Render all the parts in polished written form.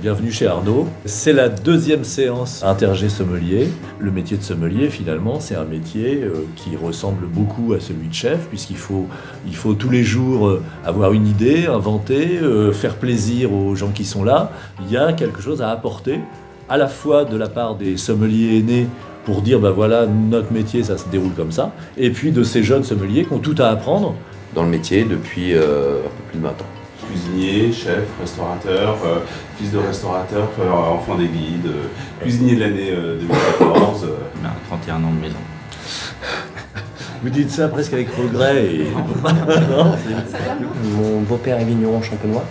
Bienvenue chez Arnaud. C'est la deuxième séance Intergé sommelier. Le métier de sommelier, finalement, c'est un métier qui ressemble beaucoup à celui de chef, puisqu'il faut tous les jours avoir une idée, inventer, faire plaisir aux gens qui sont là. Il y a quelque chose à apporter, à la fois de la part des sommeliers aînés, pour dire, ben voilà, notre métier, ça se déroule comme ça, et puis de ces jeunes sommeliers qui ont tout à apprendre. Dans le métier depuis un peu plus de 20 ans. Cuisinier, chef, restaurateur, fils de restaurateur, enfant des guides, cuisinier de l'année 2014. 31 ans de maison. Vous dites ça presque avec regret et... Mon beau-père est vigneron champenois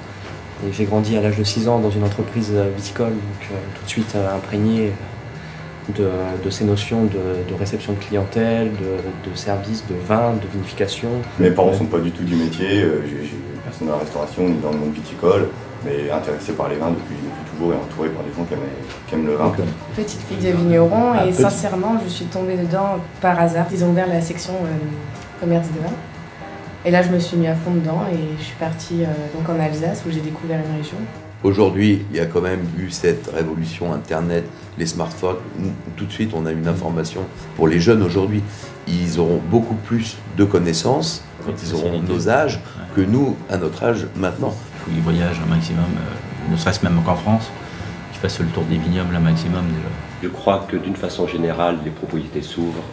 et j'ai grandi à l'âge de 6 ans dans une entreprise viticole, donc tout de suite imprégné de ces notions de réception de clientèle, de service, de vin, de vinification. Mes parents ne sont pas du tout du métier, j'ai personne dans la restauration ni dans le monde viticole, mais intéressé par les vins depuis toujours et entouré par des gens qui aiment le vin. Petite fille de vigneron et sincèrement je suis tombée dedans par hasard. Ils ont ouvert la section commerce de vin et là je me suis mis à fond dedans et je suis partie donc en Alsace où j'ai découvert une région. Aujourd'hui, il y a quand même eu cette révolution Internet, les smartphones. Tout de suite, on a une information. Pour les jeunes aujourd'hui, ils auront beaucoup plus de connaissances quand ils auront nos âges que nous, à notre âge, maintenant. Il faut qu'ils voyagent un maximum, ne serait-ce même qu'en France, qu'ils fassent le tour des vignobles un maximum déjà. Je crois que d'une façon générale, les propriétés s'ouvrent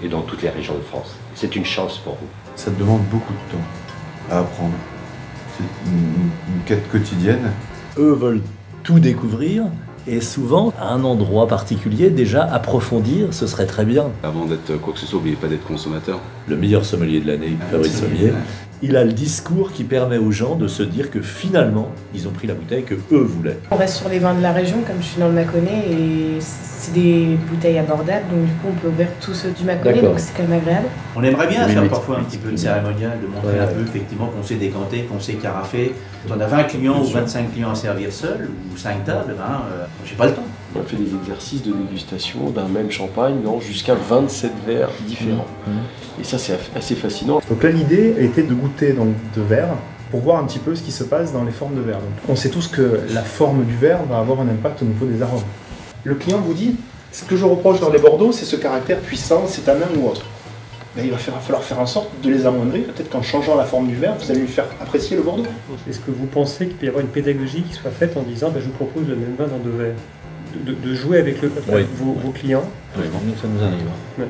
et dans toutes les régions de France. C'est une chance pour vous. Ça demande beaucoup de temps à apprendre. C'est une quête quotidienne. Eux veulent tout découvrir et souvent, à un endroit particulier, déjà approfondir, ce serait très bien. Avant d'être quoi que ce soit, n'oubliez pas d'être consommateur. Le meilleur sommelier de l'année, Fabrice Sommier, il a le discours qui permet aux gens de se dire que finalement, ils ont pris la bouteille que eux voulaient. On reste sur les vins de la région, comme je suis dans le Mâconnais, et c'est des bouteilles abordables, donc du coup on peut ouvrir tous ceux du Mâconnais, donc c'est quand même agréable. On aimerait bien faire parfois un petit peu de cérémonial, de montrer un peu effectivement qu'on sait décanter, qu'on sait carafer. Quand on a 20 clients ou 25 clients à servir seul, ou 5 tables, j'ai pas le temps. On fait des exercices de dégustation d'un même champagne dans jusqu'à 27 verres différents. Et ça, c'est assez fascinant. Donc là, l'idée était de goûter donc, de verre pour voir un petit peu ce qui se passe dans les formes de verre. Donc, on sait tous que la forme du verre va avoir un impact au niveau des arômes. Le client vous dit, ce que je reproche dans les Bordeaux, c'est ce caractère puissant, c'est un ou autre. Ben, il va falloir faire en sorte de les amoindrir. Peut-être qu'en changeant la forme du verre, vous allez lui faire apprécier le Bordeaux. Est-ce que vous pensez qu'il peut y avoir une pédagogie qui soit faite en disant je vous propose le même vin dans 2 verres, de jouer avec vos clients? Oui, ça nous arrive. Ouais.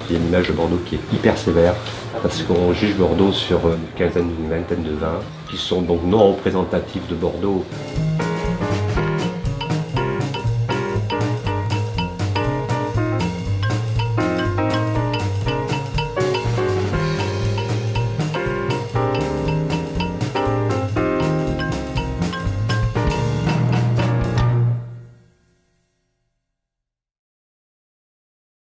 Il y a une image de Bordeaux qui est hyper sévère parce qu'on juge Bordeaux sur une quinzaine, une vingtaine de vins qui sont donc non représentatifs de Bordeaux.